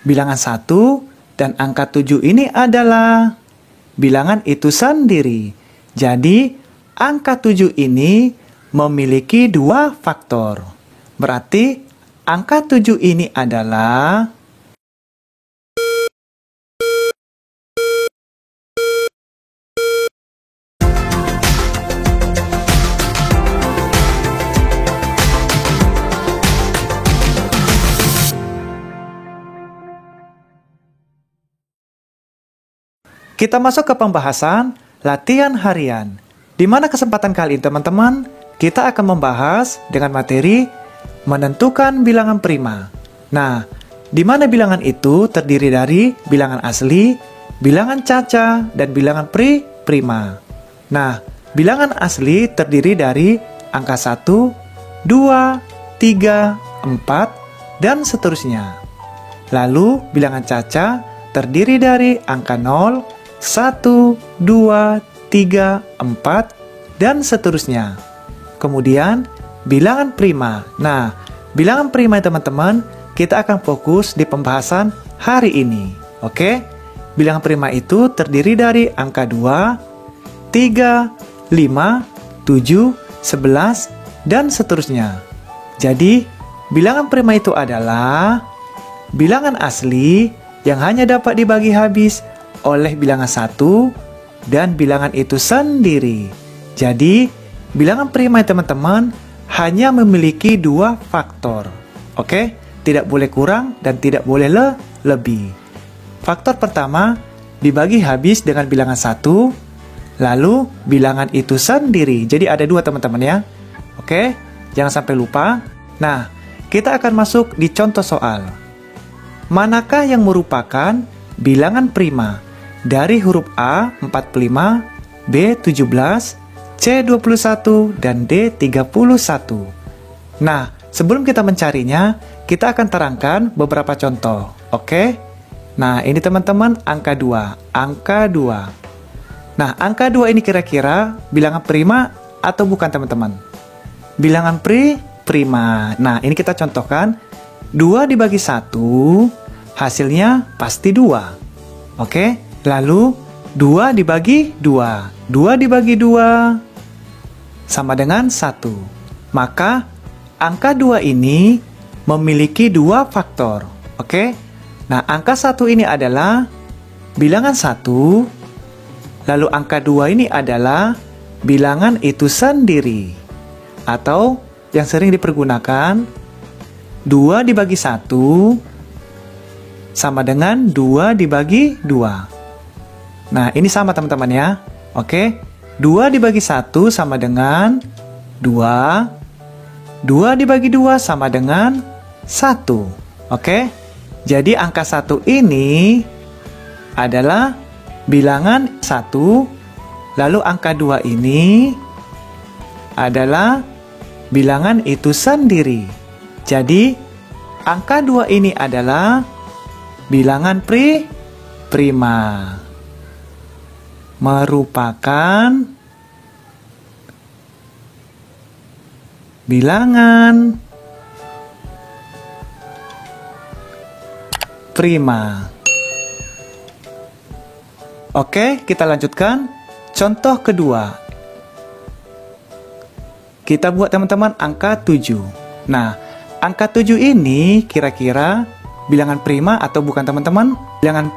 bilangan 1 dan angka 7 ini adalah bilangan itu sendiri. Jadi, angka 7 ini memiliki 2 faktor. Berarti, angka 7 ini adalah kita masuk ke pembahasan latihan harian. Di mana kesempatan kali ini teman-teman, kita akan membahas dengan materi menentukan bilangan prima. Nah, di mana bilangan itu terdiri dari bilangan asli, bilangan caca, dan bilangan prima. Nah, bilangan asli terdiri dari angka 1, 2, 3, 4, dan seterusnya. Lalu, bilangan caca terdiri dari angka 0, 1, 2, 3, 4, dan seterusnya. Kemudian, bilangan prima. Nah, bilangan prima teman-teman, kita akan fokus di pembahasan hari ini. Oke? Bilangan prima itu terdiri dari angka 2, 3, 5, 7, 11, dan seterusnya. Jadi, bilangan prima itu adalah bilangan asli yang hanya dapat dibagi habis oleh bilangan 1 dan bilangan itu sendiri. Jadi, bilangan prima teman-teman hanya memiliki 2 faktor. Oke? Tidak boleh kurang dan tidak boleh lebih. Faktor pertama dibagi habis dengan bilangan 1, lalu bilangan itu sendiri. Jadi ada 2 teman-teman ya. Oke? Jangan sampai lupa. Nah, kita akan masuk di contoh soal. Manakah yang merupakan bilangan prima dari huruf A 45, B 17, C 21, dan D 31? Nah, sebelum kita mencarinya, kita akan terangkan beberapa contoh. Oke? Nah, ini teman-teman angka 2. Angka 2. Nah, angka 2 ini kira-kira bilangan prima atau bukan teman-teman? Bilangan prima. Nah, ini kita contohkan. 2 dibagi 1, hasilnya pasti 2. Oke? Lalu, 2 dibagi 2. 2 dibagi 2 sama dengan 1. Maka, angka 2 ini memiliki 2 faktor. Oke? Nah, angka 1 ini adalah bilangan 1. Lalu, angka 2 ini adalah bilangan itu sendiri. Atau, yang sering dipergunakan, 2 dibagi 1 sama dengan 2 dibagi 2. Nah, ini sama teman-teman ya. Oke. 2 dibagi 1 sama dengan 2. 2 dibagi 2 sama dengan 1. Oke. Jadi angka 1 ini adalah bilangan 1. Lalu angka 2 ini adalah bilangan itu sendiri. Jadi angka 2 ini adalah bilangan prima. Merupakan bilangan prima. Oke, kita lanjutkan. Contoh kedua. Kita buat teman-teman angka 7. Nah, angka 7 ini kira-kira bilangan prima atau bukan teman-teman? Bilangan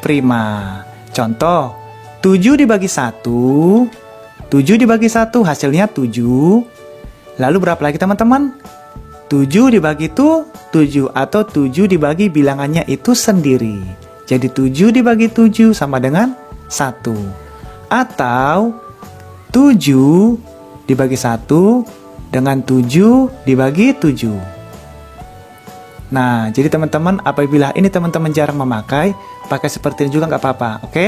prima. Contoh, 7 dibagi 1, 7 dibagi 1 hasilnya 7. Lalu berapa lagi teman-teman? 7 dibagi 7 atau 7 dibagi bilangannya itu sendiri. Jadi 7 dibagi 7 sama dengan 1. Atau 7 dibagi 1 dengan 7 dibagi 7. Nah, jadi teman-teman apabila ini teman-teman jarang memakai, pakai seperti ini juga nggak apa-apa, oke?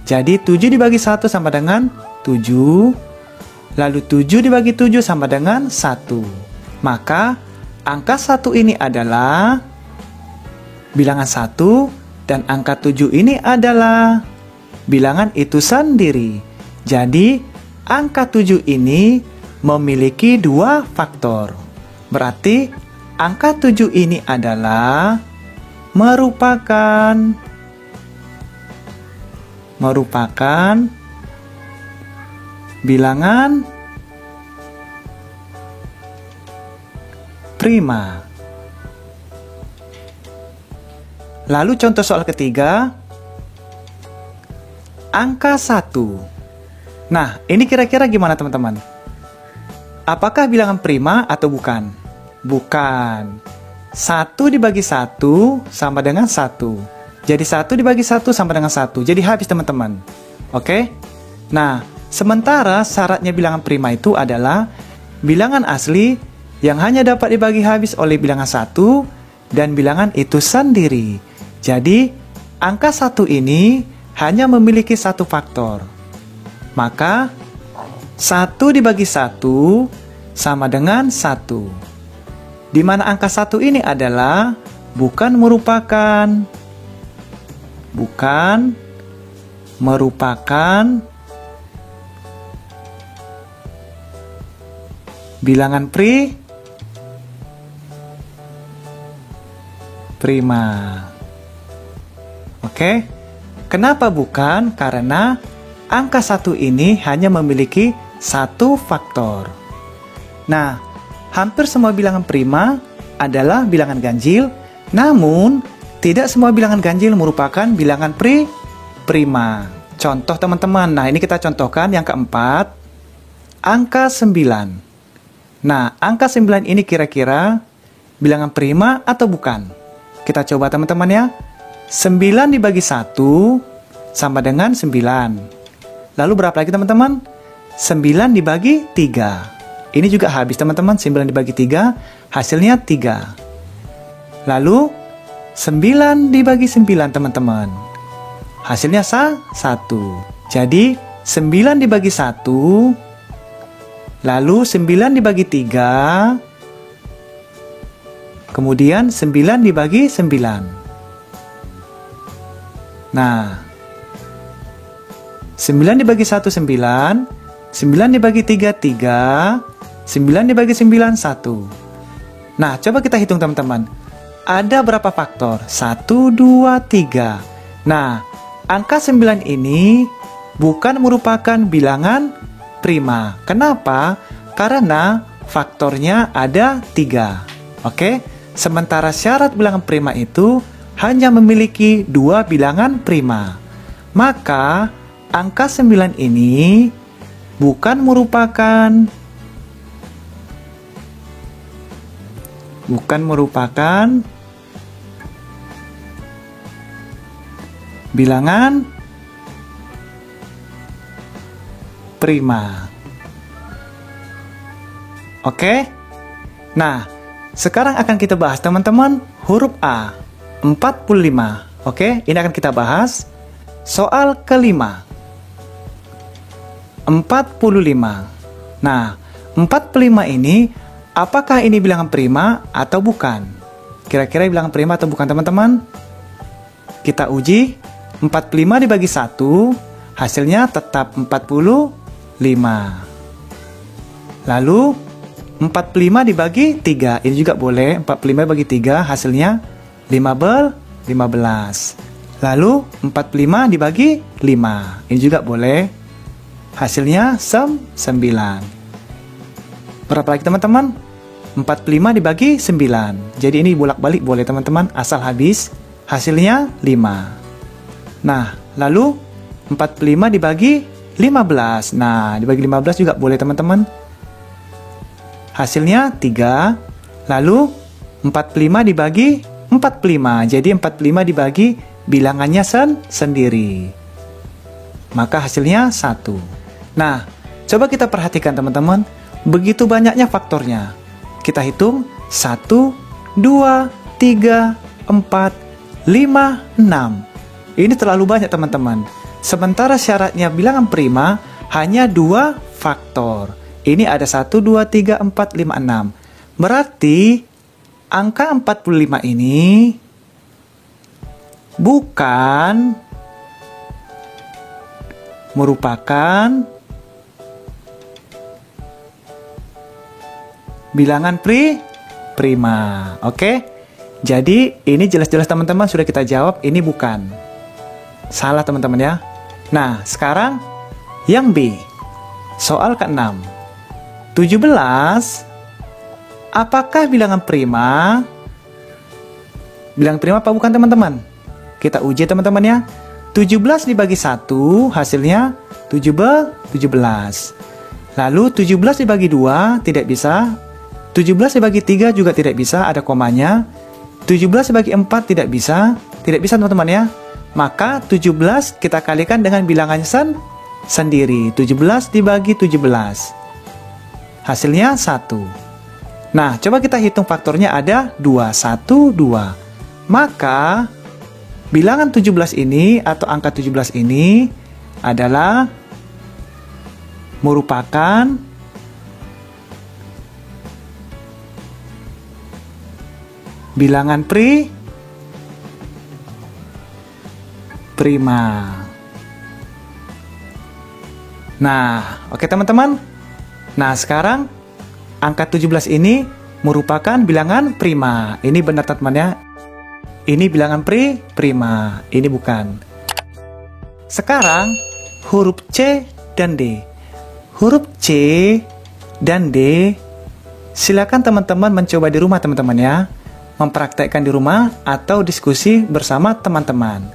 Jadi 7 dibagi 1 sama dengan 7. Lalu 7 dibagi 7 sama dengan 1. Maka angka 1 ini adalah bilangan 1 dan angka 7 ini adalah bilangan itu sendiri. Jadi angka 7 ini memiliki 2 faktor. Berarti angka 7 ini adalah merupakan bilangan prima. Lalu contoh soal ketiga, angka 1. Nah, ini kira-kira gimana teman-teman? Apakah bilangan prima atau bukan? Bukan. 1 dibagi 1 sama dengan 1. Jadi 1 dibagi 1 sama dengan 1. Jadi habis teman-teman. Oke? Nah, sementara syaratnya bilangan prima itu adalah bilangan asli yang hanya dapat dibagi habis oleh bilangan 1 dan bilangan itu sendiri. Jadi, angka 1 ini hanya memiliki satu faktor. Maka, 1 dibagi 1 sama dengan 1. Di mana angka 1 ini adalah bukan merupakan bilangan prima. Oke? Kenapa bukan? Karena angka 1 ini hanya memiliki satu faktor. Nah, hampir semua bilangan prima adalah bilangan ganjil, namun tidak semua bilangan ganjil merupakan bilangan prima. Contoh teman-teman, nah ini kita contohkan yang keempat, angka 9. Nah, angka 9 ini kira-kira bilangan prima atau bukan? Kita coba teman-teman ya. 9 dibagi 1 sama dengan 9. Lalu berapa lagi teman-teman? 9 dibagi 3. Ini juga habis teman-teman, 9 dibagi 3, hasilnya 3. Lalu 9 dibagi 9 teman-teman. Hasilnya 1. Jadi 9 dibagi 1, lalu 9 dibagi 3, kemudian 9 dibagi 9. Nah, 9 dibagi 1, 9. 9 dibagi 3, 3. 9 dibagi 9, 1. Nah, coba kita hitung teman-teman. Ada berapa faktor? 1, 2, 3. Nah, angka 9 ini bukan merupakan bilangan prima. Kenapa? Karena faktornya ada 3. Oke? Sementara syarat bilangan prima itu hanya memiliki 2 bilangan prima. Maka, angka 9 ini bukan merupakan bilangan prima. Oke? Nah, sekarang akan kita bahas teman-teman huruf A. 45. Oke, ini akan kita bahas. Soal kelima. 45. Nah, 45 ini apakah ini bilangan prima atau bukan? Kira-kira bilangan prima atau bukan teman-teman? Kita uji. 45 dibagi 1, hasilnya tetap 45. Lalu 45 dibagi 3, ini juga boleh. 45 bagi 3, hasilnya 15. Lalu 45 dibagi 5. Ini juga boleh. Hasilnya 9. Berapa lagi teman-teman? 45 dibagi 9. Jadi ini bolak-balik boleh teman-teman, asal habis. Hasilnya 5. Nah, lalu 45 dibagi 15. Nah, dibagi 15 juga boleh teman-teman. Hasilnya 3. Lalu 45 dibagi 45. Jadi 45 dibagi bilangannya sendiri. Maka hasilnya 1. Nah, coba kita perhatikan teman-teman. Begitu banyaknya faktornya. Kita hitung 1, 2, 3, 4, 5, 6. Ini terlalu banyak teman-teman. Sementara syaratnya bilangan prima hanya 2 faktor. Ini ada 1, 2, 3, 4, 5, 6. Berarti angka 45 ini bukan merupakan bilangan prima. Oke? Jadi, ini jelas-jelas teman-teman sudah kita jawab, ini bukan. Salah teman-teman ya. Nah, sekarang yang B. Soal ke-6. 17. Apakah bilangan prima? Bilangan prima apa bukan teman-teman? Kita uji teman-teman ya. 17 dibagi 1 hasilnya 17. Lalu 17 dibagi 2 tidak bisa. 17 dibagi 3 juga tidak bisa, ada komanya. 17 dibagi 4 tidak bisa. Tidak bisa teman-teman ya. Maka 17 kita kalikan dengan bilangan sendiri. 17 dibagi 17. Hasilnya 1. Nah, coba kita hitung faktornya ada 2. 1, 2. Maka bilangan 17 ini atau angka 17 ini adalah merupakan bilangan prima. Nah, oke teman-teman. Nah, sekarang angka 17 ini merupakan bilangan prima. Ini benar teman-teman ya. Ini bilangan prima. Ini bukan. Sekarang huruf C dan D. Huruf C dan D silakan teman-teman mencoba di rumah teman-teman ya. Mempraktekkan di rumah atau diskusi bersama teman-teman.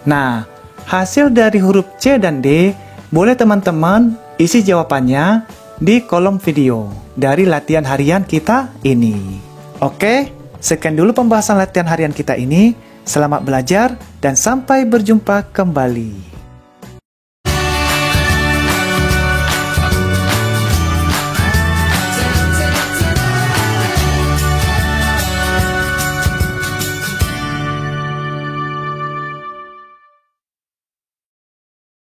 Nah, hasil dari huruf C dan D boleh teman-teman isi jawabannya di kolom video dari latihan harian kita ini. Oke, sekian dulu pembahasan latihan harian kita ini. Selamat belajar dan sampai berjumpa kembali.